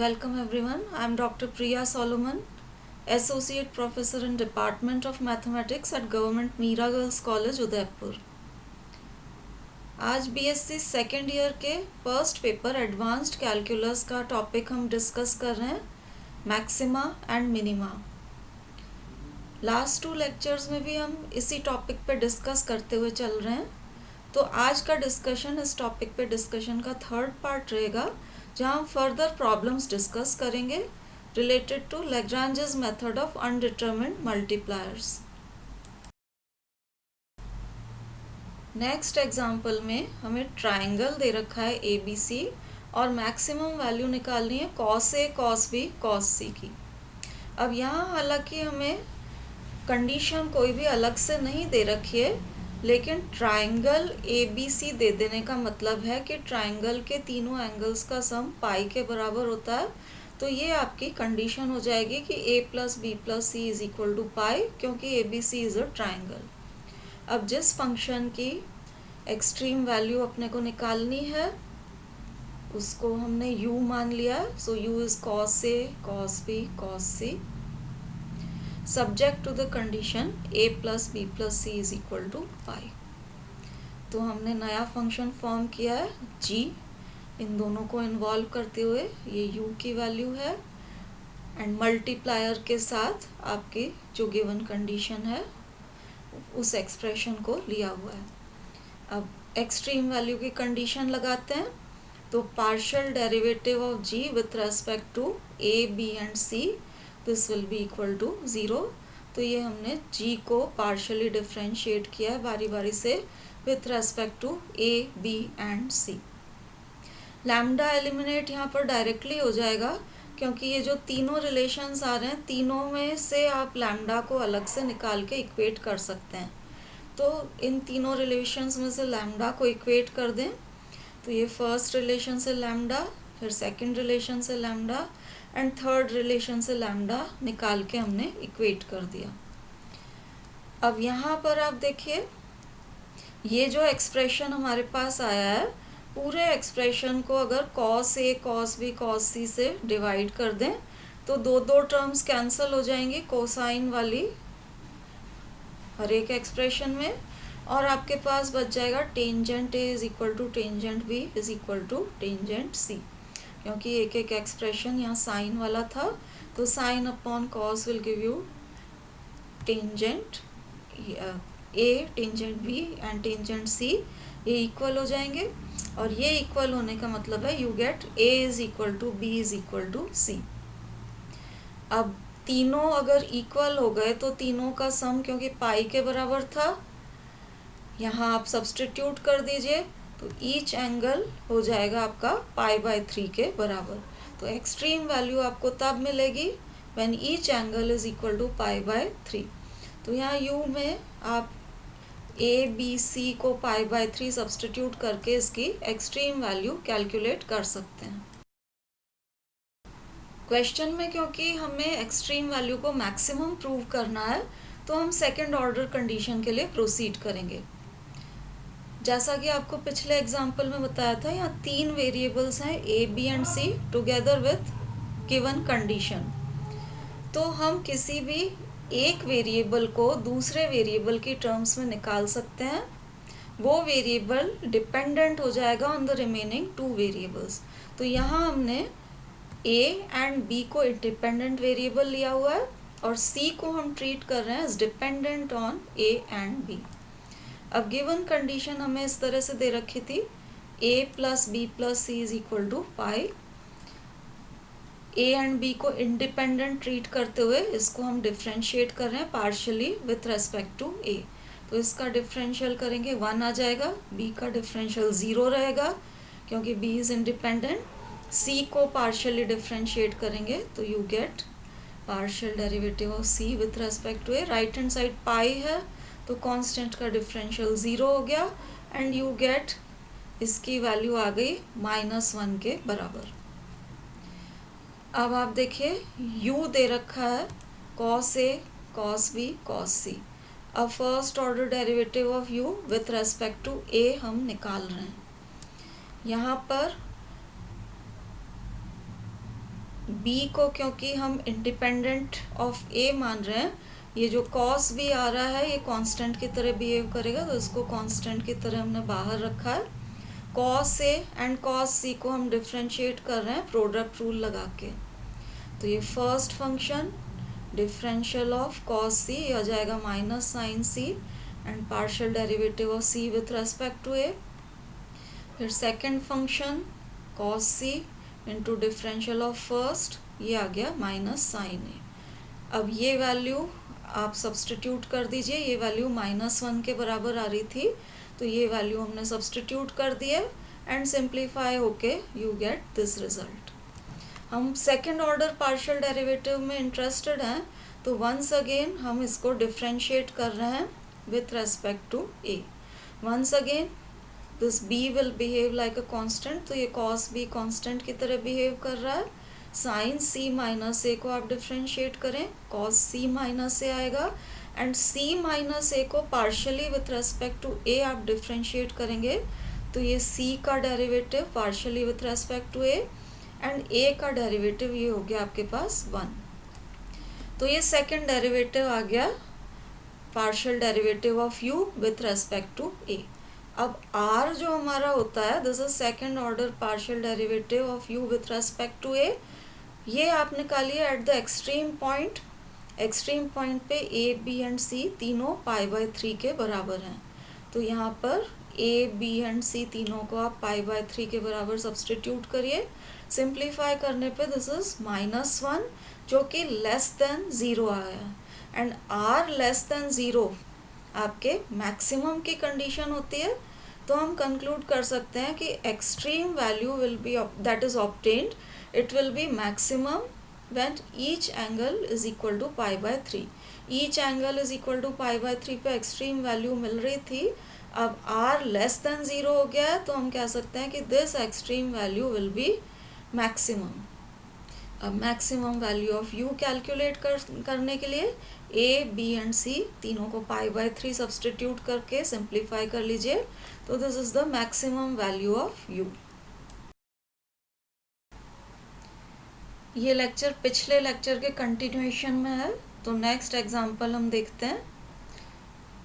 Welcome everyone. I am Dr. Priya Solomon, Associate Professor in Department of Mathematics at Government Meera Girls College, Udaipur. आज BSc second year के first paper advanced calculus का topic हम discuss कर रहे हैं, maxima and minima. Last 2 lectures में भी हम इसी टॉपिक पे डिस्कस करते हुए चल रहे हैं। तो आज का डिस्कशन इस टॉपिक पे डिस्कशन का थर्ड पार्ट रहेगा, जहाँ हम फर्दर प्रॉब्लम्स डिस्कस करेंगे related to Lagrange's method of undetermined multipliers. Next example में हमें ट्राइंगल दे रखा है ABC और मैक्सिमम वैल्यू निकालनी है cos A, cos B, cos C की। अब यहाँ हालांकि हमें कंडीशन कोई भी अलग से नहीं दे रखी है, लेकिन ट्राइंगल ABC दे देने का मतलब है कि ट्राइंगल के तीनों एंगल्स का सम पाई के बराबर होता है। तो ये आपकी कंडीशन हो जाएगी कि A plus B plus C is equal to pi, क्योंकि ABC इज अ ट्राइंगल। अब जिस फंक्शन की एक्सट्रीम वैल्यू अपने को निकालनी है उसको हमने u मान लिया, so u is cos A, cos B, cos C subject to the condition A plus B plus C is equal to pi. तो हमने नया फंक्शन फॉर्म किया है g, इन दोनों को इन्वॉल्व करते हुए ये u की वैल्यू है एंड मल्टीप्लायर के साथ आपकी जो गिवन कंडीशन है उस एक्सप्रेशन को लिया हुआ है। अब एक्सट्रीम वैल्यू की कंडीशन लगाते हैं, तो partial derivative of g with respect to a, b and c, this will be equal to 0। तो ये हमने g को पार्शियली डिफ्रेंशिएट किया है बारी बारी से with respect to a, b and c। Lambda eliminate यहाँ पर डायरेक्टली हो जाएगा, क्योंकि ये जो तीनों रिलेशंस आ रहे हैं तीनों में से आप लैम्डा को अलग से निकाल के इक्वेट कर सकते हैं। तो इन तीनों रिलेशंस में से लैम्डा को इक्वेट कर दें, तो ये फर्स्ट रिलेशन से लैम्डा, फिर सेकंड रिलेशन से लैम्डा एंड थर्ड रिलेशन से लैम्डा निकाल के हमने इक्वेट कर दिया। अब यहाँ पर आप देखिए ये जो एक्सप्रेशन हमारे पास आया है, पूरे एक्सप्रेशन को अगर cos A, cos B, cos C से डिवाइड कर दें तो दो टर्म्स कैंसिल हो जाएंगी कोसाइन वाली हर एक एक्सप्रेशन में, और आपके पास बच जाएगा tangent A is equal to tangent B is equal to tangent C। क्योंकि एक एक एक्सप्रेशन यहाँ साइन वाला था, तो sine upon cos will give you tangent A, tangent B and tangent C। ये इक्वल हो जाएंगे, और ये इक्वल होने का मतलब है you get A is equal to B is equal to C। अब तीनों अगर इक्वल हो गए तो तीनों का सम, क्योंकि पाई के बराबर था, यहाँ आप सब्स्टिट्यूट कर दीजिए तो ईच एंगल हो जाएगा आपका पाई बाय 3 के बराबर। तो एक्सट्रीम वैल्यू आपको तब मिलेगी when each angle is equal to pi by 3। तो यहाँ u में आप a, b, c को पाई बाय 3 सब्स्टिट्यूट करके इसकी एक्सट्रीम वैल्यू कैलकुलेट कर सकते हैं। क्वेश्चन में क्योंकि हमें एक्सट्रीम वैल्यू को मैक्सिमम प्रूव करना है, तो हम सेकेंड ऑर्डर कंडीशन के लिए प्रोसीड करेंगे। जैसा कि आपको पिछले एग्जाम्पल में बताया था, यहाँ 3 वेरिएबल्स हैं a, b and c together with given condition. तो हम किसी भी एक वेरिएबल को दूसरे वेरिएबल की टर्म्स में निकाल सकते हैं। वो वेरिएबल डिपेंडेंट हो जाएगा ऑन द रिमेनिंग 2 वेरिएबल्स। तो यहाँ हमने a एंड b को इंडिपेंडेंट वेरिएबल लिया हुआ है और c को हम ट्रीट कर रहे हैं as dependent on a and b। अब गिवन कंडीशन हमें इस तरह से दे रखी थी, a plus b plus c is equal to pi. a and b को इंडिपेंडेंट ट्रीट करते हुए इसको हम डिफ्रेंशिएट कर रहे हैं partially with respect to a। तो इसका डिफरेंशियल करेंगे 1 आ जाएगा, b का डिफरेंशियल 0 रहेगा क्योंकि b इज इंडिपेंडेंट। c को पार्शियली डिफरेंशिएट करेंगे तो you get partial derivative of c with respect to a। Right hand side pi है तो कांस्टेंट का डिफरेंशियल 0 हो गया एंड यू गेट इसकी वैल्यू आ गई -1 के बराबर। अब आप देखिए u दे रखा है cos A, cos B, cos C। अब first order derivative of u with respect to a हम निकाल रहे हैं। यहाँ पर बी को क्योंकि हम इंडिपेंडेंट ऑफ ए मान रहे हैं, ये जो कॉस बी आ रहा है ये कांस्टेंट की तरह बिहेव करेगा, तो इसको कांस्टेंट की तरह हमने बाहर रखा है। कॉस ए एंड कॉस सी को हम डिफ्रेंशिएट कर रहे हैं प्रोडक्ट रूल लगा के। तो ये first function differential of cos C आ जाएगा minus sine C and partial derivative of C with respect to A. फिर second function cos C into differential of first, ये आ गया माइनस साइन ए। अब ये वैल्यू आप सब्सटीट्यूट कर दीजिए, ये वैल्यू -1 के बराबर आ रही थी, तो ये वैल्यू हमने सब्सटीट्यूट कर दिया एंड सिंप्लीफाई होके यू गेट दिस रिजल्ट। हम सेकेंड ऑर्डर पार्शियल डेरिवेटिव में इंटरेस्टेड हैं, तो वंस अगेन हम इसको डिफ्रेंशिएट कर रहे हैं with respect to a. Once again this b will behave like a constant, तो ये cos b कांस्टेंट की तरह बिहेव कर रहा है। साइन c माइनस ए को आप डिफ्रेंशिएट करें, cos c माइनस ए आएगा एंड c माइनस ए को partially with respect to a आप डिफ्रेंशिएट करेंगे, तो ये c का derivative partially with respect to a and a का डेरिवेटिव ये हो गया आपके पास 1। तो ये सेकेंड डेरिवेटिव आ गया partial derivative of u with respect to a। अब r जो हमारा होता है this is second order partial derivative of u with respect to a, ये आप निकालिए at the extreme point. Extreme point पे a b एंड c तीनों π/3 के बराबर हैं, तो यहाँ पर a b एंड c तीनों को आप π/3 के बराबर सब्सटीट्यूट करिए। सिंप्लीफाई करने पे दिस इज -1 जो कि लेस देन 0 आया एंड r लेस देन 0 आपके मैक्सिमम की कंडीशन होती है, तो हम कंक्लूड कर सकते हैं कि extreme value will be that is obtained, it will be maximum when each angle is equal to π/3। Each angle is equal to π/3 पे एक्सट्रीम वैल्यू मिल रही थी, अब r लेस देन 0 हो गया है, तो हम कह सकते हैं कि this extreme value will be maximum. अब maximum value of u calculate करने के लिए a, b एंड c तीनों को π/3 सब्सटीट्यूट करके सिंप्लीफाई कर लीजिए, तो this is the maximum value of u। ये लेक्चर पिछले लेक्चर के कंटिन्यूएशन में है, तो नेक्स्ट एग्जांपल हम देखते हैं।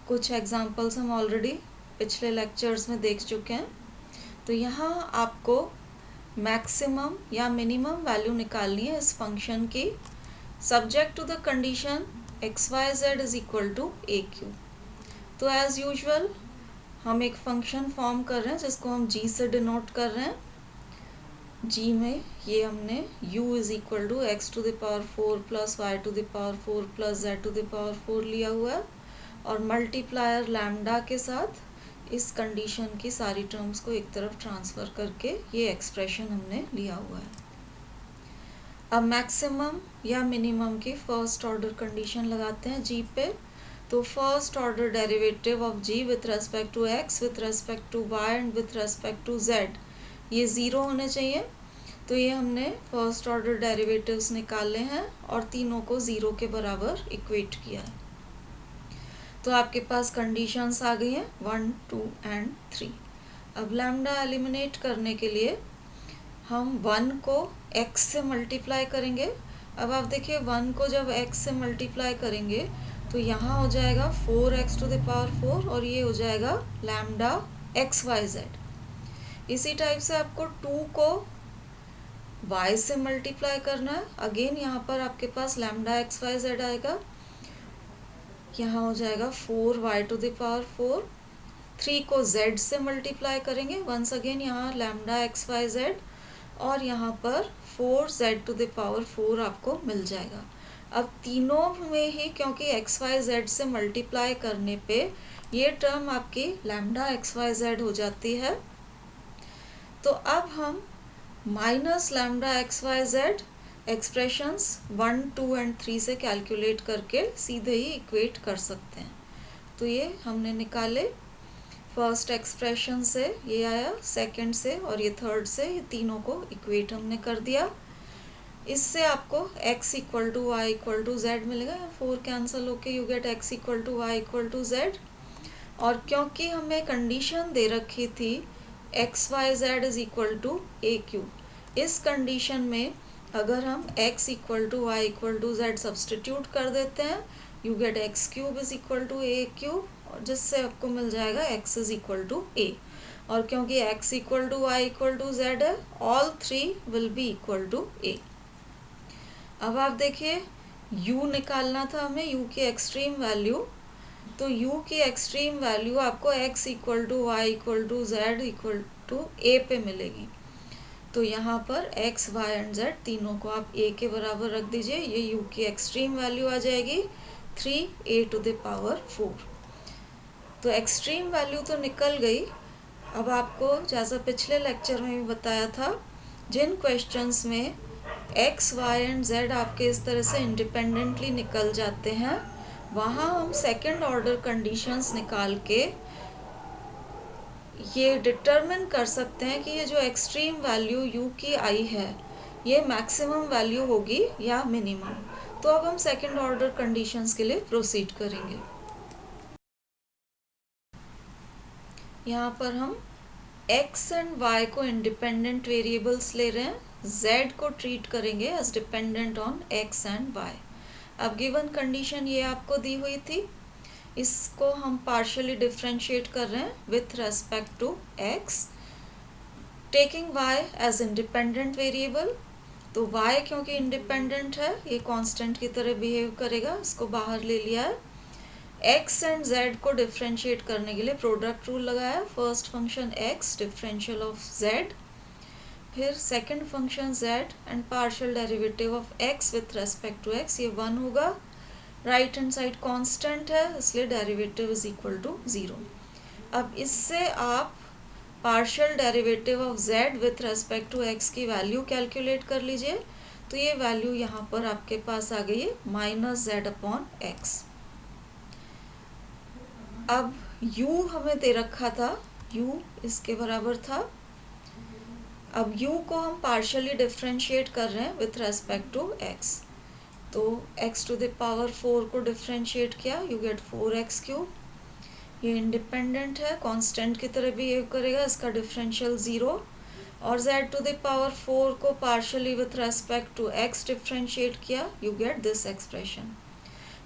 कुछ एग्जांपल्स हम ऑलरेडी पिछले लेक्चर्स में देख चुके हैं। तो यहाँ आपको मैक्सिमम या मिनिमम वैल्यू निकालनी है इस फंक्शन की, subject to the condition xyz is equal to aq। तो एज यूजुअल हम एक फंक्शन फॉर्म कर रहे हैं जिसको हम g से डिनोट कर रहे हैं। g में ये हमने u is equal to x to the power 4 plus y to the power 4 plus z to the power 4 लिया हुआ है, और मल्टीप्लायर लैम्डा के साथ इस कंडीशन की सारी टर्म्स को एक तरफ ट्रांसफ़र करके ये एक्सप्रेशन हमने लिया हुआ है। अब मैक्सिमम या मिनिमम की फर्स्ट ऑर्डर कंडीशन लगाते हैं g पे। तो first order derivative of g with respect to x with respect to y and with respect to z ये 0 होने चाहिए। तो ये हमने फर्स्ट ऑर्डर डेरिवेटिव्स निकाले हैं और तीनों को 0 के बराबर इक्वेट किया है। तो आपके पास कंडीशंस आ गई हैं 1, 2 एंड 3। अब लैम्डा एलिमिनेट करने के लिए हम 1 को x से मल्टीप्लाई करेंगे। अब आप देखिए 1 को जब x से मल्टीप्लाई करेंगे तो यहाँ हो जाएगा 4x टू द पावर 4 और ये हो जाएगा लैम्डा xyz। इसी टाइप से आपको 2 को y से मल्टीप्लाई करना है। अगेन यहाँ पर आपके पास लैम्डा xyz आएगा, यहाँ हो जाएगा 4y टू द पावर 4। 3 को z से मल्टीप्लाई करेंगे, वंस अगेन यहाँ लैम्डा xyz और यहाँ पर 4z टू द पावर 4 आपको मिल जाएगा। अब तीनों में ही क्योंकि xyz से मल्टीप्लाई करने पे ये टर्म आपकी लैम्डा xyz हो जाती है, तो अब हम minus lambda xyz expressions 1, 2 and 3 से कैलकुलेट करके सीधे ही इक्वेट कर सकते हैं। तो ये हमने निकाले, फर्स्ट एक्सप्रेशन से ये आया, सेकंड से और ये थर्ड से, ये तीनों को इक्वेट हमने कर दिया। इससे आपको x equal to Y equal to z मिलेगा, 4 कैंसिल होके you get x equal to Y equal to z. और क्योंकि हमें कंडीशन दे रखी थी xyz is equal to aq, इस कंडीशन में अगर हम x equal to Y equal to z substitute कर देते हैं, you get x cube is equal to a cube, और जिससे आपको मिल जाएगा x इज इक्वल टू ए। और क्योंकि x equal to Y equal to Z है, all three will be equal to A. अब आप देखिए, u निकालना था हमें, u की एक्सट्रीम वैल्यू। तो u की एक्सट्रीम वैल्यू आपको x equal to Y equal to Z equal to A पे मिलेगी। तो यहाँ पर x, y एंड z तीनों को आप a के बराबर रख दीजिए। ये u की एक्सट्रीम वैल्यू आ जाएगी 3a⁴। तो एक्सट्रीम वैल्यू तो निकल गई। अब आपको जैसा पिछले लेक्चर में भी बताया था, जिन क्वेश्चंस में x, y एंड z आपके इस तरह से इंडिपेंडेंटली निकल जाते हैं, वहाँ हम सेकेंड ऑर्डर कंडीशंस निकाल के ये डिटरमिन कर सकते हैं कि ये जो एक्सट्रीम वैल्यू u की आई है, ये मैक्सिमम वैल्यू होगी या मिनिमम। तो अब हम सेकेंड ऑर्डर कंडीशंस के लिए प्रोसीड करेंगे। यहाँ पर हम x एंड y को इंडिपेंडेंट वेरिएबल्स ले रहे हैं, z को ट्रीट करेंगे as dependent on x and y। अब गिवन कंडीशन ये आपको दी हुई थी, इसको हम पार्शियली डिफ्रेंशिएट कर रहे हैं with respect to x, taking y as independent variable. तो y क्योंकि इंडिपेंडेंट है, ये कांस्टेंट की तरह बिहेव करेगा, इसको बाहर ले लिया है। x एंड z को डिफ्रेंशिएट करने के लिए प्रोडक्ट रूल लगाया। First function x differential of z, फिर second function z and partial derivative of x with respect to x, ये 1 होगा। राइट हैंड साइड कांस्टेंट है, इसलिए डेरिवेटिव इज इक्वल टू 0। अब इससे आप partial derivative of z with respect to x की value calculate कर लीजिए। तो ये वैल्यू यहाँ पर आपके पास आ गई है -z/x। अब u हमें दे रखा था, u इसके बराबर था। अब u को हम पार्शियली डिफ्रेंशिएट कर रहे हैं विथ रेस्पेक्ट टू x। तो x⁴ को डिफ्रेंशिएट किया, यू गेट 4x³। ये इंडिपेंडेंट है, कांस्टेंट की तरह बिहेव करेगा, इसका डिफरेंशियल 0। और z⁴ को partially with respect to x differentiate किया, यू गेट दिस एक्सप्रेशन।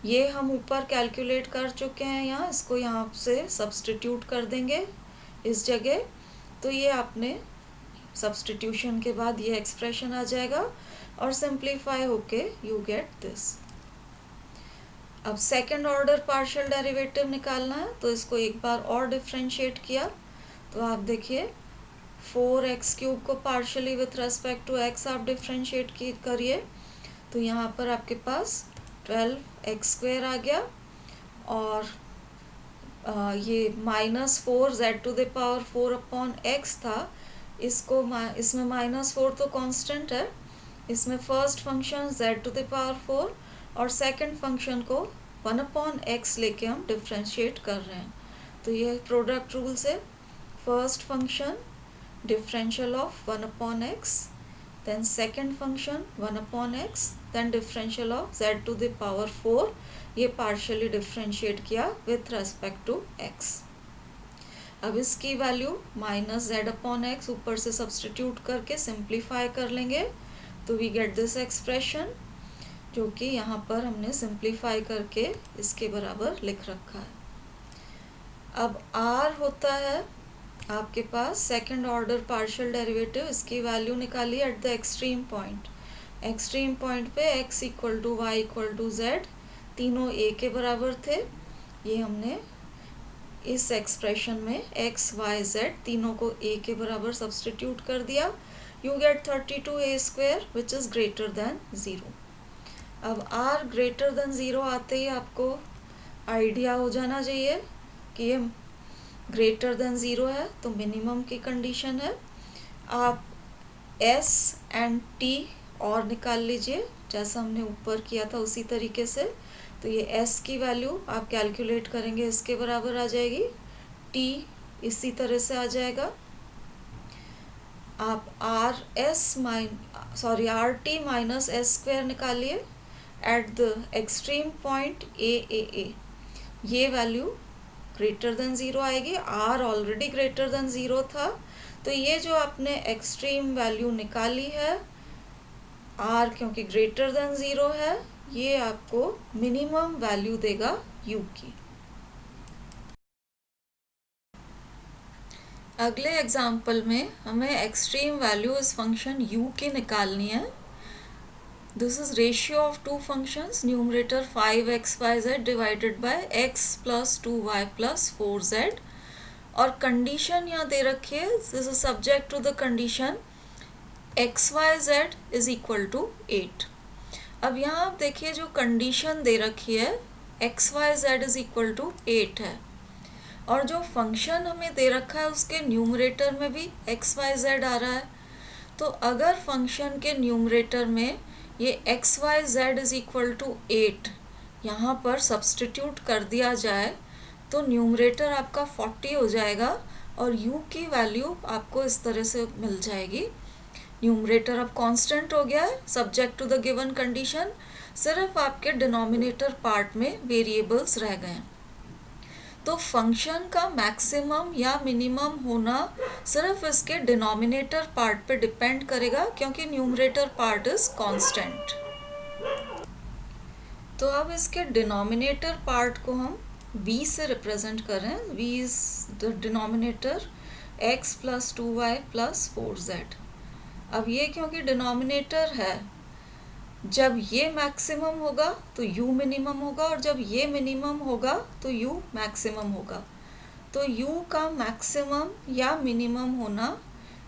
ये हम ऊपर कैलकुलेट कर चुके हैं, यहाँ इसको यहाँ से सब्सटीट्यूट कर देंगे इस जगह। तो ये आपने सब्सटीट्यूशन के बाद ये एक्सप्रेशन आ जाएगा और सिंप्लीफाई होके यू गेट दिस। अब सेकंड ऑर्डर पार्शियल डेरिवेटिव निकालना है, तो इसको एक बार और डिफ्रेंशिएट किया। तो आप देखिए 4x³ को partially with respect to x आप डिफ्रेंशिएट करिए, तो यहाँ पर आपके पास 12x² आ गया। और ये -4 z⁴/x था, इसको इसमें -4 तो कांस्टेंट है, इसमें फर्स्ट फंक्शन z⁴ और सेकंड फंक्शन को 1/x लेके हम डिफ्रेंशिएट कर रहे हैं। तो ये प्रोडक्ट रूल से first function differential of 1/x, then second function 1/x, then differential of z⁴, ये पार्शियली डिफ्रेंशिएट किया विथ रेस्पेक्ट टू x। अब इसकी वैल्यू -z/x ऊपर से सब्सटीट्यूट करके सिंप्लीफाई कर लेंगे, तो वी गेट दिस एक्सप्रेशन, जो कि यहाँ पर हमने सिंप्लीफाई करके इसके बराबर लिख रखा है। अब r होता है आपके पास सेकंड ऑर्डर पार्शियल डेरिवेटिव, इसकी वैल्यू निकालिए at the extreme point. Extreme point पे x equal to Y equal to z तीनों a के बराबर थे। ये हमने इस एक्सप्रेशन में x, y, z तीनों को a के बराबर सब्सटीट्यूट कर दिया, you get 32a² which is greater than 0। अब r ग्रेटर देन 0 आते ही आपको आइडिया हो जाना चाहिए कि ये ग्रेटर देन 0 है, तो मिनिमम की कंडीशन है। आप s एंड t और निकाल लीजिए, जैसा हमने ऊपर किया था उसी तरीके से। तो ये s की वैल्यू आप कैलकुलेट करेंगे, इसके बराबर आ जाएगी, t इसी तरह से आ जाएगा। आप rt माइनस s² निकालिए at the extreme point a, ये वैल्यू ग्रेटर देन 0 आएगी। r ऑलरेडी ग्रेटर देन 0 था, तो ये जो आपने एक्सट्रीम वैल्यू निकाली है आर क्योंकि ग्रेटर देन 0 है, ये आपको मिनिमम वैल्यू देगा यू की। अगले एग्जाम्पल में हमें एक्सट्रीम वैल्यू इस फंक्शन u की निकालनी है। This is ratio of two functions, numerator 5xyz divided by x plus 2y plus 4z, और कंडीशन यहाँ दे रखी है, this is subject to the condition xyz is equal to 8। अब यहाँ आप देखिए जो कंडीशन दे रखी है xyz इज इक्वल टू 8 है, और जो फंक्शन हमें दे रखा है उसके न्यूमरेटर में भी xyz आ रहा है। तो अगर फंक्शन के न्यूमरेटर में ये xyz इज इक्वल टू 8 यहाँ पर सब्सटीट्यूट कर दिया जाए तो न्यूमरेटर आपका 40 हो जाएगा और u की वैल्यू आपको इस तरह से मिल जाएगी। न्यूमरेटर अब कांस्टेंट हो गया है subject to the given condition, सिर्फ आपके डिनोमिनेटर पार्ट में वेरिएबल्स रह गए हैं। तो फंक्शन का मैक्सिमम या मिनिमम होना सिर्फ इसके डिनोमिनेटर पार्ट पे डिपेंड करेगा क्योंकि न्यूमरेटर पार्ट इज कांस्टेंट। तो अब इसके डिनोमिनेटर पार्ट को हम v से रिप्रेजेंट कर रहे हैं। v is the denominator x plus 2y plus 4z। अब ये क्योंकि डिनोमिनेटर है, जब ये मैक्सिमम होगा तो u मिनिमम होगा, और जब ये मिनिमम होगा तो u मैक्सिमम होगा। तो u का मैक्सिमम या मिनिमम होना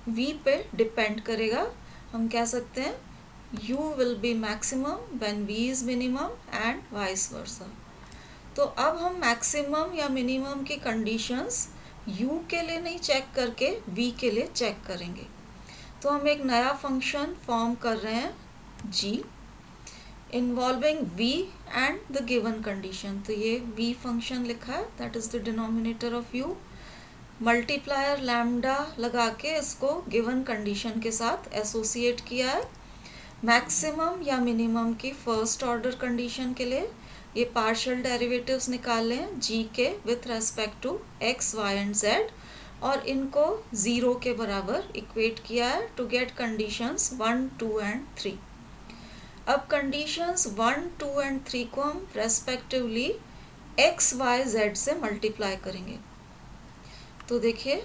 v पे डिपेंड करेगा। हम कह सकते हैं u will be maximum when v is minimum and vice versa. तो अब हम मैक्सिमम या मिनिमम की कंडीशंस u के लिए नहीं चेक करके v के लिए चेक करेंगे। तो हम एक नया फंक्शन फॉर्म कर रहे हैं g involving v and the given condition. तो ये v फंक्शन लिखा है, that is the denominator of u, multiplier lambda लगा के इसको गिवन कंडीशन के साथ एसोसिएट किया है। मैक्सिमम या मिनिमम की फर्स्ट ऑर्डर कंडीशन के लिए ये पार्शियल डेरिवेटिव्स निकाल लें g के with respect to x, y and z, और इनको 0 के बराबर इक्वेट किया है टू गेट कंडीशंस 1, 2 एंड 3। अब कंडीशंस 1, 2 एंड 3 को हम रेस्पेक्टिवली x, y, z से मल्टीप्लाई करेंगे। तो देखिए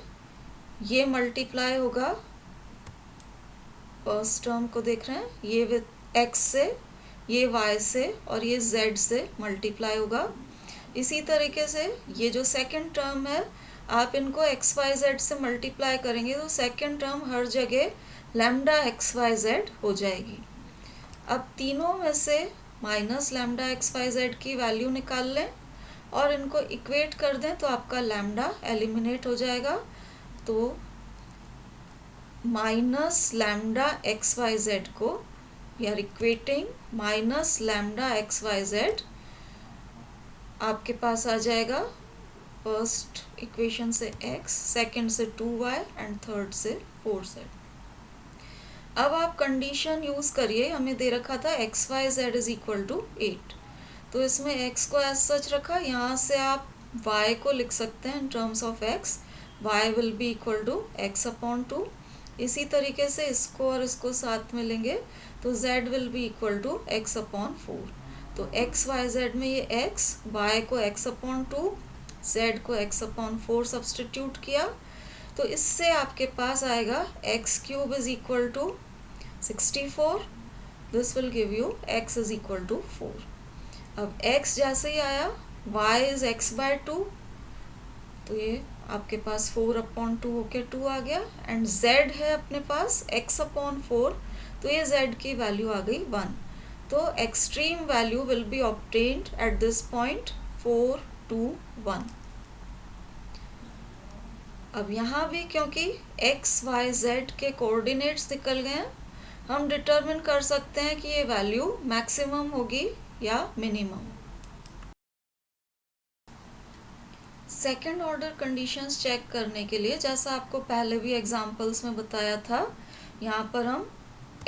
ये मल्टीप्लाई होगा, फर्स्ट टर्म को देख रहे हैं, ये विथ x से, ये y से और ये z से मल्टीप्लाई होगा। इसी तरीके से ये जो सेकंड टर्म है आप इनको x, y, z से मल्टीप्लाई करेंगे तो सेकंड टर्म हर जगह लैम्डा x, y, z हो जाएगी। अब तीनों में से minus lambda x, y, z की वैल्यू निकाल लें और इनको इक्वेट कर दें तो आपका लैम्डा एलिमिनेट हो जाएगा। तो minus lambda x, y, z को we are equating minus lambda x, y, z, आपके पास आ जाएगा फर्स्ट इक्वेशन से x, सेकंड से 2y एंड थर्ड से 4z। अब आप कंडीशन यूज करिए, हमें दे रखा था x, y, z is equal to 8, तो इसमें x को एज सच रखा, यहाँ से आप y को लिख सकते हैं in terms of x, y will be equal to x upon 2। इसी तरीके से इसको और इसको साथ में लेंगे तो z will be equal to x upon 4। तो x, y, z में ये x, y को x अपॉन 2, z को x अपॉन 4 सब्सटीट्यूट किया तो इससे आपके पास आएगा x cube is equal to 64। This will give you x is equal to 4। अब x जैसे ही आया, y इज x बाय 2, तो ये आपके पास 4 अपॉन 2 होके 2 आ गया, एंड z है अपने पास x अपॉन 4, तो ये z की वैल्यू आ गई 1। तो extreme value will B obtained at this point 4, 2, 1। अब यहाँ भी क्योंकि x, y, z के कोऑर्डिनेट्स निकल गए हैं, हम डिटरमिन कर सकते हैं कि ये वैल्यू मैक्सिमम होगी या minimum. Second order conditions check करने के लिए, जैसा आपको पहले भी एग्जांपल्स में बताया था, यहाँ पर हम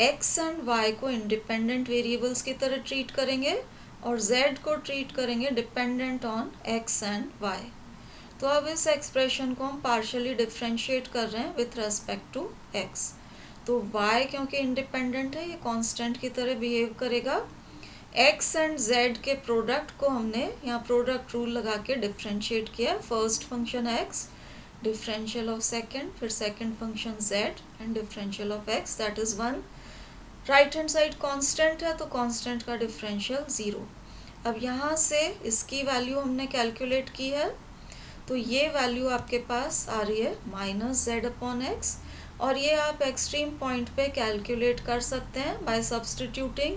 x एंड y को इंडिपेंडेंट वेरिएबल्स की तरह ट्रीट करेंगे और z को ट्रीट करेंगे dependent on x and y। तो अब इस एक्सप्रेशन को हम पार्शियली डिफरेंशिएट कर रहे हैं विथ रेस्पेक्ट टू x। तो y क्योंकि इंडिपेंडेंट है, ये कांस्टेंट की तरह बिहेव करेगा। x एंड z के प्रोडक्ट को हमने यहाँ प्रोडक्ट रूल लगा के डिफ्रेंशिएट किया। First function x, differential of second, फिर second function z and differential of x, that is 1। Right hand side constant है तो कांस्टेंट का डिफरेंशियल 0। अब यहाँ से इसकी वैल्यू हमने कैलकुलेट की है, तो ये वैल्यू आपके पास आ रही है -z/x, और ये आप एक्सट्रीम पॉइंट पे कैलकुलेट कर सकते हैं by substituting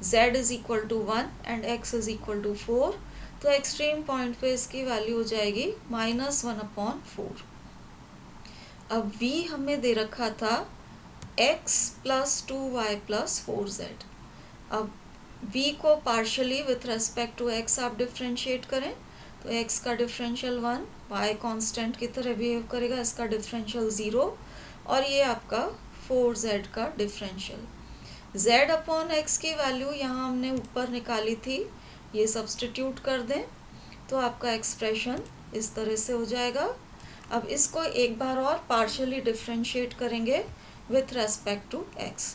z is equal to 1 and x is equal to 4। तो एक्सट्रीम पॉइंट पे इसकी वैल्यू हो जाएगी -1/4। अब v हमें दे रखा था x + 2y + 4z। अब v को partially with respect to x आप डिफ्रेंशिएट करें, तो x का डिफरेंशियल 1, y कांस्टेंट की तरह बिहेव करेगा, इसका डिफरेंशियल 0, और ये आपका 4z का डिफरेंशियल। z/x की वैल्यू यहाँ हमने ऊपर निकाली थी, ये सब्सटीट्यूट कर दें तो आपका एक्सप्रेशन इस तरह से हो जाएगा। अब इसको एक बार और पार्शियली डिफरेंशिएट करेंगे विथ रेस्पेक्ट टू x,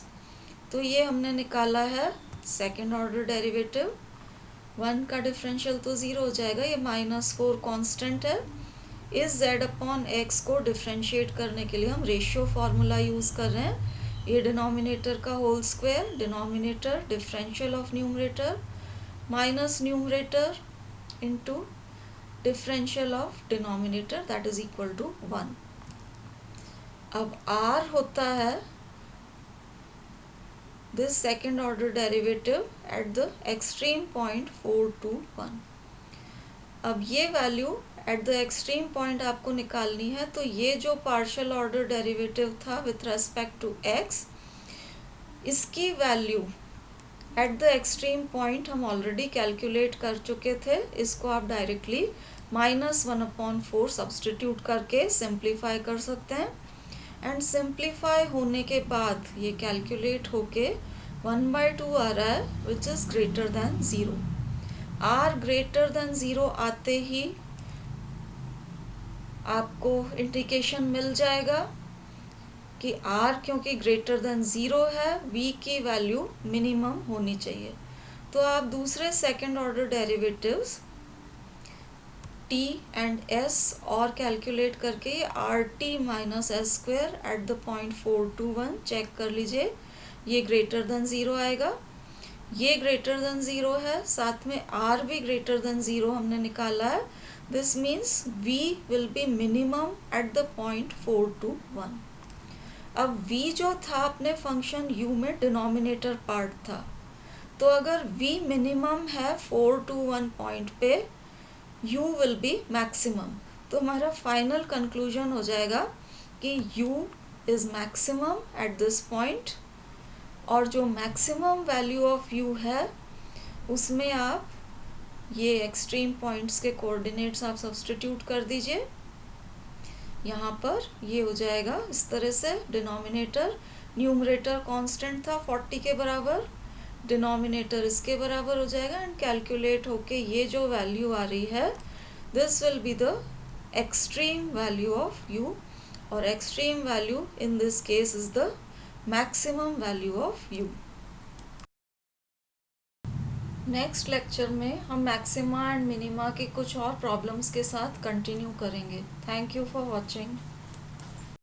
तो ये हमने निकाला है सेकेंड ऑर्डर डेरिवेटिव। 1 का डिफरेंशियल तो 0 हो जाएगा, ये -4 कांस्टेंट है। इस z/x को डिफरेंशिएट करने के लिए हम रेशियो फार्मूला यूज़ कर रहे हैं। ये डिनोमिनेटर का whole square, denominator differential of numerator minus numerator into differential of denominator, that is equal to 1। अब r होता है this second order derivative at the extreme point 4 to 1। अब ये value eight the extreme point आपको निकालनी है, तो ये जो पार्शियल ऑर्डर डेरिवेटिव था विथ रेस्पेक्ट टू x, इसकी value eight the extreme point हम ऑलरेडी कैलकुलेट कर चुके थे। इसको आप डायरेक्टली -1/4 सब्सटीट्यूट करके सिंप्लीफाई कर सकते हैं, एंड सिंप्लीफाई होने के बाद ये कैलकुलेट होके 1/2 आ रहा है which is greater than 0। r greater than 0 आते ही आपको इंडिकेशन मिल जाएगा कि r क्योंकि ग्रेटर दैन 0 है, v की वैल्यू मिनिमम होनी चाहिए। तो आप दूसरे second order derivatives t and s और कैलकुलेट करके rt - s² at the point 4 to 1 check कर लीजिए, ये ग्रेटर दैन 0 आएगा। ये ग्रेटर दैन 0 है, साथ में r भी ग्रेटर दैन 0 हमने निकाला है। This means v will be minimum eight the point 4 to 1। अब v जो था अपने फंक्शन u में डिनोमिनेटर पार्ट था, तो अगर v मिनिमम है 4 to 1 पॉइंट पे, u विल बी मैक्सिमम। तो हमारा फाइनल कंक्लूजन हो जाएगा कि u is maximum at this point, और जो मैक्सिमम वैल्यू ऑफ u है उसमें आप ये एक्सट्रीम पॉइंट्स के कोऑर्डिनेट्स आप सब्सटीट्यूट कर दीजिए। यहाँ पर ये हो जाएगा इस तरह से, डिनोमिनेटर न्यूमरेटर कांस्टेंट था 40 के बराबर, डिनोमिनेटर इसके बराबर हो जाएगा, एंड कैलकुलेट होके ये जो वैल्यू आ रही है this will be the extreme value of u, और extreme value in this case is the maximum value of u। Next lecture में हम मैक्सिमा एंड मिनिमा के कुछ और प्रॉब्लम्स के साथ कंटिन्यू करेंगे। Thank you for watching.